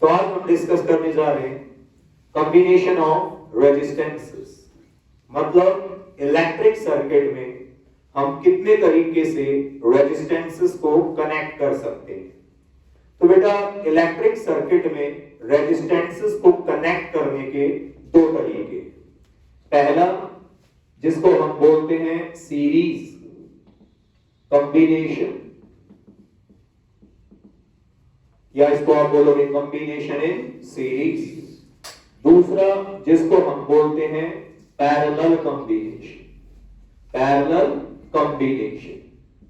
तो आज हम डिस्कस करने जा रहे हैं कॉम्बिनेशन ऑफ रेजिस्टेंसेस, मतलब इलेक्ट्रिक सर्किट में हम कितने तरीके से रेजिस्टेंसेस को कनेक्ट कर सकते हैं। तो बेटा इलेक्ट्रिक सर्किट में रेजिस्टेंसेस को कनेक्ट करने के दो तरीके। पहला जिसको हम बोलते हैं सीरीज कॉम्बिनेशन, या इसको आप बोलोगे कॉम्बिनेशन इन सीरीज। दूसरा जिसको हम बोलते हैं पैरेलल कॉम्बिनेशन, पैरेलल कॉम्बिनेशन,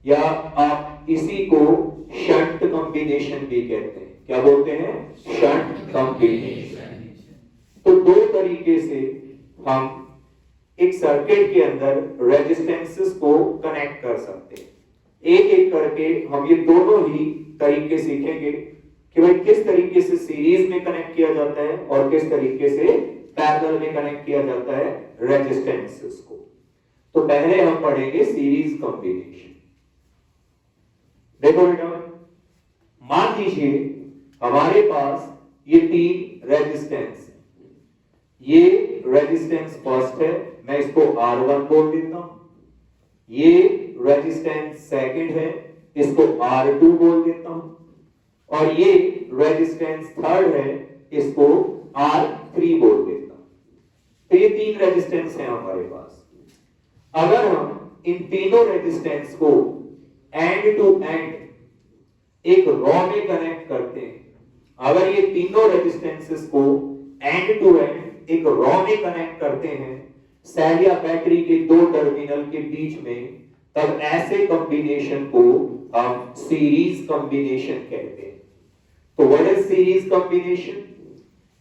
या आप इसी को शंट कॉम्बिनेशन भी कहते हैं। क्या बोलते हैं? Shunt combination. तो दो तरीके से हम एक सर्किट के अंदर रेजिस्टेंसेस को कनेक्ट कर सकते हैं। एक एक करके हम ये दोनों ही तरीके सीखेंगे कि भाई किस तरीके से सीरीज में कनेक्ट किया जाता है और किस तरीके से पैरेलल में कनेक्ट किया जाता है रेजिस्टेंसेस को। तो पहले हम पढ़ेंगे सीरीज कॉम्बिनेशन। देखो बेटा, मान लीजिए हमारे पास ये तीन रेजिस्टेंस, ये रेजिस्टेंस फर्स्ट है, मैं इसको R1 बोल देता हूं। ये रेजिस्टेंस सेकंड है, इसको R2 बोल देता हूं। और ये रेजिस्टेंस थर्ड है, इसको R3 बोल देता हूं। तो ये तीन रेजिस्टेंस हैं हमारे पास। अगर हम इन तीनों रेजिस्टेंस को एंड टू एंड एक रॉ में कनेक्ट करते हैं, अगर ये तीनों रेजिस्टेंसेस को एंड टू एंड एक रॉ में कनेक्ट करते हैं सेल या बैटरी के दो टर्मिनल के बीच में, तब ऐसे कॉम्बिनेशन को हम सीरीज कॉम्बिनेशन कहते हैं। तो what is series combination?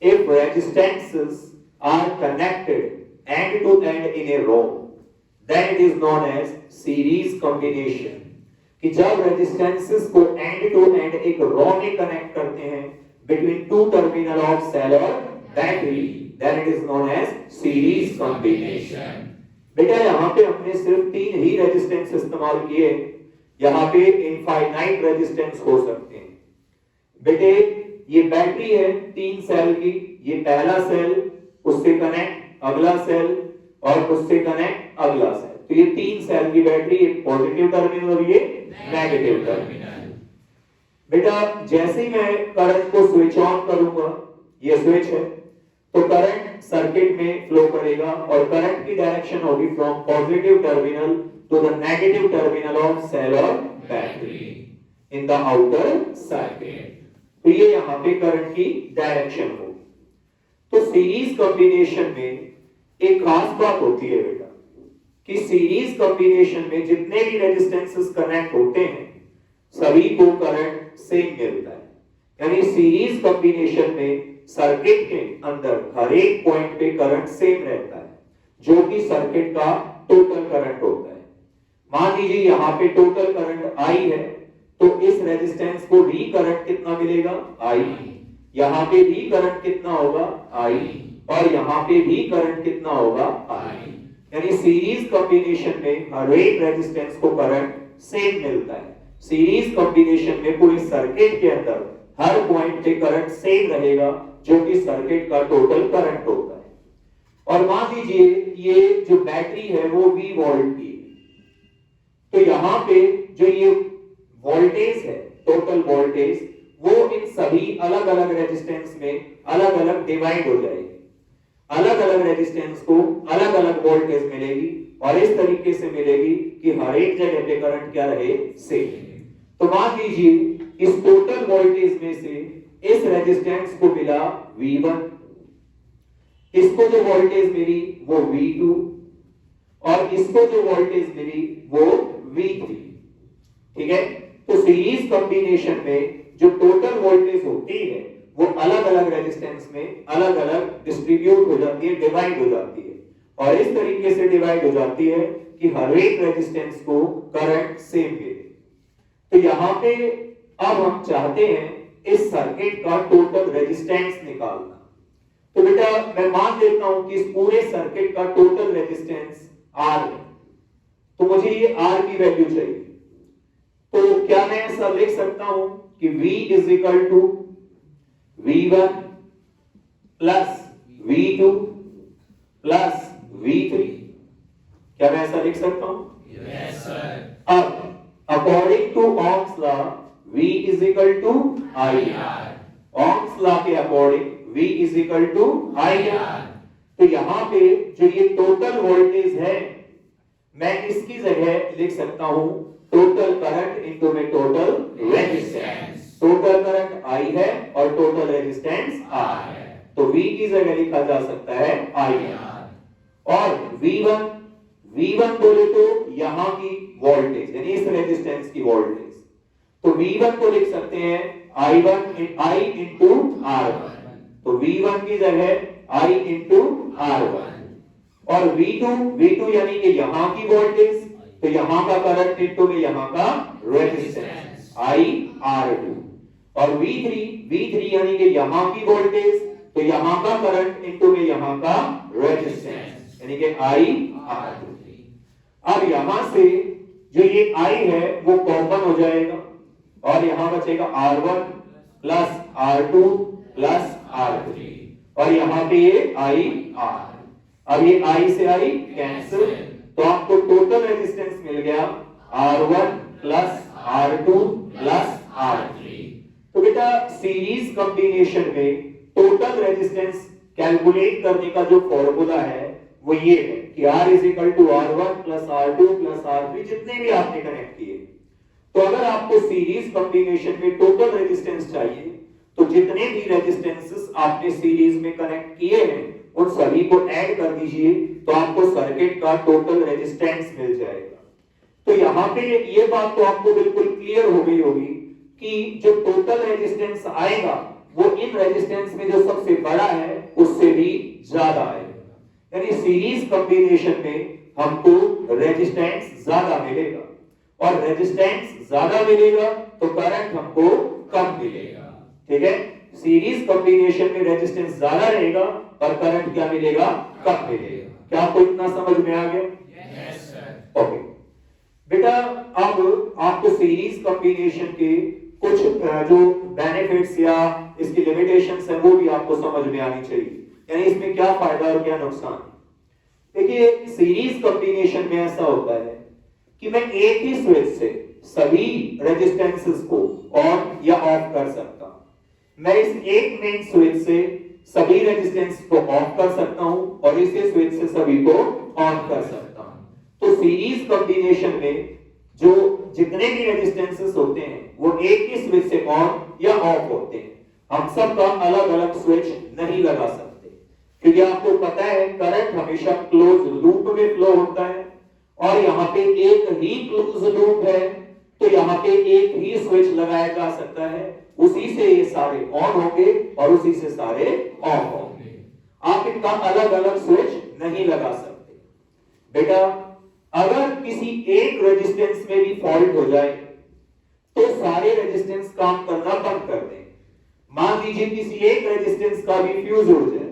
If resistances are connected end to end in a row, then it is known as series combination. कि जब रेजिस्टेंसेस को एंड टू एंड एक रॉ में कनेक्ट करते हैं between two terminal of cell और battery, then it is known as series combination। बेटा यहां पे हमने सिर्फ तीन ही रेजिस्टेंस इस्तेमाल किए, यहां पे इनफाइनाइट रेजिस्टेंस हो सकते हैं। बेटे ये बैटरी है तीन सेल की, ये पहला सेल, उससे कनेक्ट अगला सेल, और उससे कनेक्ट अगला सेल। तो ये तीन सेल की बैटरी, एक पॉजिटिव टर्मिनल और ये नेगेटिव टर्मिनल। बेटा जैसे ही मैं करंट को स्विच ऑन करूंगा, ये स्विच है, तो करंट सर्किट में फ्लो करेगा और करंट की डायरेक्शन होगी from positive terminal to the negative terminal of cell और battery in the outer circuit. तो ये यहां पे करंट की डायरेक्शन होगी। तो सीरीज कॉम्बिनेशन में एक खास बात होती है बेटा कि सीरीज कॉम्बिनेशन में जितने भी रेजिस्टेंसेस कनेक्ट होते हैं सभी को करंट सेम मिलता है। यानी सीरीज कॉम्बिनेशन में सर्किट के अंदर हर एक पॉइंट पे करंट सेम रहता है, जो कि सर्किट का टोटल करंट होता है। मान लीजिए यहां पे टोटल करंट I है, तो इस रेजिस्टेंस को भी करंट कितना मिलेगा? I। यहां पे भी करंट कितना होगा? I। और यहां पे भी करंट कितना होगा? I। यानी सीरीज कॉम्बिनेशन में हर एक रेजिस्टेंस को करंट सेम मिलता है। सीरीज कॉम्बिनेशन में पूरे सर्किट के अंदर हर पॉइंट पे करंट सेम रहेगा, जो कि सर्किट का टोटल करंट होता है। और मान लीजिए ये जो बैटरी है वो V वोल्ट की है, तो यहां पे जो ये वोल्टेज है, टोटल वोल्टेज, वो इन सभी अलग अलग रेजिस्टेंस में अलग अलग डिवाइड हो जाएगी। अलग अलग रेजिस्टेंस को अलग अलग वोल्टेज मिलेगी और इस तरीके से मिलेगी कि हर एक जगह पे करंट क्या रहे? सेम। तो मान लीजिए इस टोटल वोल्टेज में से इस रेजिस्टेंस को मिला V1, इसको जो वोल्टेज मिली वो V2, और इसको जो वोल्टेज मिली वो V3। ठीक है? तो सीरीज कॉम्बिनेशन में जो टोटल वोल्टेज होती है वो अलग अलग रेजिस्टेंस में अलग अलग डिस्ट्रीब्यूट हो जाती है, डिवाइड हो जाती है, और इस तरीके से डिवाइड हो जाती है कि हर एक रेजिस्टेंस को करंट सेम मिले। तो यहां पे अब हम चाहते हैं इस सर्किट का टोटल रेजिस्टेंस निकालना। तो बेटा मैं मान लेता हूं कि इस पूरे सर्किट का टोटल रेजिस्टेंस R है, तो मुझे ये R की वैल्यू चाहिए। तो क्या मैं ऐसा लिख सकता हूं कि V is equal to V V1 plus V2 plus V3। क्या मैं ऐसा लिख सकता हूं? Yes, sir. अब according to Ohm's law V is equal to IR। Ohm's law के according V is equal to IR। तो यहां पे जो ये टोटल वोल्टेज है मैं इसकी जगह लिख सकता हूं टोटल करंट इनटू में total resistance. Total current I है और टोटल रेजिस्टेंस R है, तो V की जगह लिखा जा सकता है IR। और V1 बोले तो यहां की वोल्टेज यानी इस रेजिस्टेंस की वोल्टेज, तो V1 को लिख सकते हैं I इंटू R1। तो V1 की जगह I इंटू R1 और V2 यानी कि यहां की वोल्टेज, तो यहां का करंट इंटू में यहां का रेजिस्टेंस IR2 और V3 यानी कि यहां की वोल्टेज, तो यहां का करंट इंटू में यहां का रेजिस्टेंस यानी कि IR2। अब यहां से जो ये I है वो कॉमन हो जाएगा और यहां बचेगा R1 plus R2 plus R3 और यहां पे ये IR। अब ये I से I कैंसिल, तो आपको टोटल रेजिस्टेंस मिल गया R1 plus R2 plus R3। तो बेटा सीरीज कॉम्बिनेशन में टोटल रेजिस्टेंस कैलकुलेट करने का जो फॉर्मूला है वो ये है कि R is equal to R1 plus R2 plus R3 जितने भी आपने कनेक्ट किए। तो अगर आपको सीरीज कॉम्बिनेशन में टोटल रेजिस्टेंस चाहिए तो जितने भी रेजिस्टेंसेस आपने सीरीज में कनेक्ट किए हैं उन सभी को ऐड कर दीजिए, तो आपको सर्किट का टोटल रेजिस्टेंस मिल जाएगा। तो यहाँ पे ये बात तो आपको बिल्कुल क्लियर हो गई होगी कि जो टोटल रेजिस्टेंस आएगा वो इन रेजिस्टेंस में जो सबसे बड़ा है उससे भी ज्यादा आएगा, यानी सीरीज कॉम्बिनेशन में हमको रेजिस्टेंस ज्यादा मिलेगा और रेजिस्टेंस ज्यादा मिलेगा तो करंट हमको कम मिलेगा। ठीक है, सीरीज कॉम्बिनेशन में रेजिस्टेंस ज्यादा रहेगा और करंट क्या मिलेगा? कम मिलेगा। क्या आपको इतना समझ में आ गया? Yes, sir. ओके बेटा, अब आपको सीरीज कॉम्बिनेशन के कुछ जो बेनिफिट्स या इसकी लिमिटेशंस है वो भी आपको समझ में आनी चाहिए, यानी इसमें क्या फायदा और क्या नुकसान। देखिए सीरीज कॉम्बिनेशन में ऐसा होता है कि मैं एक ही स्विच से सभी रेजिस्टेंसेस को ऑन या ऑफ कर सकता हूं। मैं इस एक मेन स्विच से सभी रेजिस्टेंस को ऑफ कर सकता हूं और इसी स्विच से सभी को ऑन कर सकता हूं। तो सीरीज कॉम्बिनेशन में जो जितने भी रेजिस्टेंसेस होते हैं वो एक ही स्विच से ऑन या ऑफ होते हैं। हम सब का अलग अलग स्विच नहीं लगा सकते, क्योंकि आपको पता है करंट हमेशा क्लोज लूप में फ्लो होता है और यहाँ पे एक ही क्लोज लूप है, तो यहाँ पे एक ही स्विच लगाया जा सकता है, उसी से ये सारे ऑन होंगे और उसी से सारे ऑफ होंगे। आप इनका अलग अलग स्विच नहीं लगा सकते। बेटा अगर किसी एक रेजिस्टेंस में भी फॉल्ट हो जाए तो सारे रेजिस्टेंस काम करना बंद कर दें। मान लीजिए किसी एक रेजिस्टेंस का भी फ्यूज उड़ जाए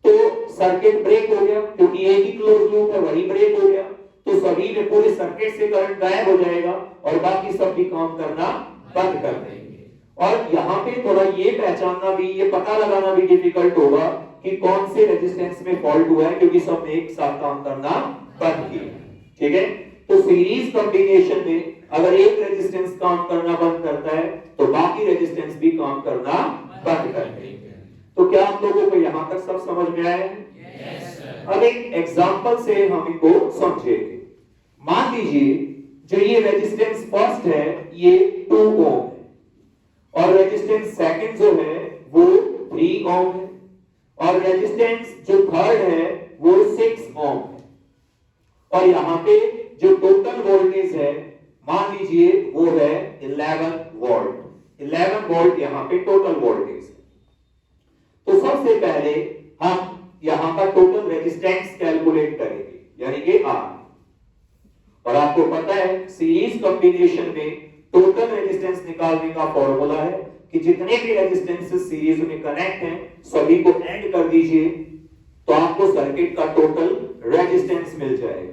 तो सर्किट ब्रेक हो गया, क्योंकि एक ही क्लोज लूप है वही ब्रेक हो गया, तो सभी में पूरे सर्किट से करंट गायब हो जाएगा और बाकी सब भी काम करना बंद कर देंगे। और यहाँ पे थोड़ा ये पहचानना भी, ये पता लगाना भी डिफिकल्ट होगा कि कौन से रेजिस्टेंस में फॉल्ट हुआ है, क्योंकि सब ने एक साथ काम करना बंद किया। ठीक है, तो सीरीज कॉम्बिनेशन में अगर एक रेजिस्टेंस काम करना बंद करता है तो बाकी रेजिस्टेंस भी काम करना बंद कर देंगे। तो क्या आप लोगों को यहाँ तक सब समझ में आया है? Yes, sir. अब एक एग्जांपल से हम इनको समझेंगे। मान लीजिए जो ये रेजिस्टेंस फर्स्ट है ये 2 ओम है और रेजिस्टेंस सेकंड जो है वो 3 ओम है और रेजिस्टेंस जो थर्ड है वो 6 ओम है और यहाँ पे जो टोटल वोल्टेज है मान लीजिए वो है 11 वोल्ट। 11 वोल्ट यहाँ पे टोटल वोल्टेज है। तो सबसे पहले हम यहां का टोटल रेजिस्टेंस कैलकुलेट करेंगे, यानी कि R। और आपको पता है सीरीज कॉम्बिनेशन में टोटल रेजिस्टेंस निकालने का फॉर्मूला है कि जितने भी रेजिस्टेंसेस सीरीज में कनेक्ट हैं सभी को ऐड कर दीजिए तो आपको सर्किट का टोटल रेजिस्टेंस मिल जाएगा।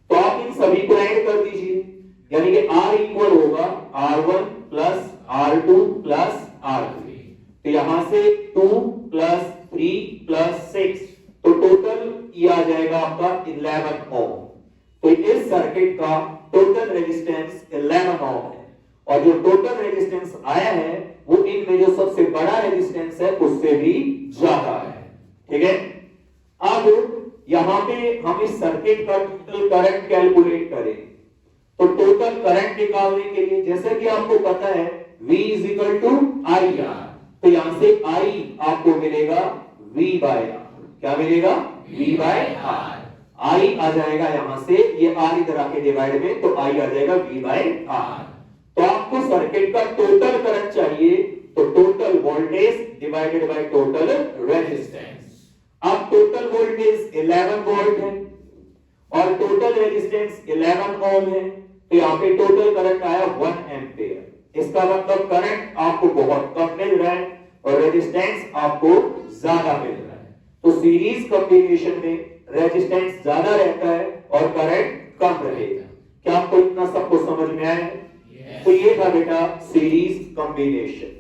तो आप इन सभी को ऐड कर दीजिए, यानी कि R इक्वल होगा R1 plus R2 plus R3। तो यहां से 2 प्लस 3 प्लस 6, तो टोटल ये आ जाएगा आपका 11 ओम। तो इस सर्किट का टोटल रेजिस्टेंस 11 ओम है, और जो टोटल रेजिस्टेंस आया है वो इनमें जो सबसे बड़ा रेजिस्टेंस है उससे भी ज्यादा है। ठीक है, अब यहां पे हम इस सर्किट का टोटल करंट कैलकुलेट करें, तो टोटल करंट निकालने के लिए जैसे कि आपको पता है V इज टू आई, तो यहां से I आपको मिलेगा V बाय R। क्या मिलेगा? V by R। I आ जाएगा यहां से, ये R इधर आके डिवाइड में, तो I आ जाएगा V बाय R। तो आपको सर्किट का टोटल करंट चाहिए, तो total voltage divided by total resistance. अब टोटल वोल्टेज 11 वोल्ट है और टोटल रेजिस्टेंस 11 ओम है, तो यहाँ पे टोटल करंट आया 1 एम्पियर। इसका मतलब करंट आपको बहुत कम मिल रहा है और रेजिस्टेंस आपको ज्यादा मिल रहा है। तो सीरीज कॉम्बिनेशन में रेजिस्टेंस ज्यादा रहता है और करंट कम रहेगा। क्या आपको इतना सबको समझ में आया है? तो ये था बेटा सीरीज कॉम्बिनेशन।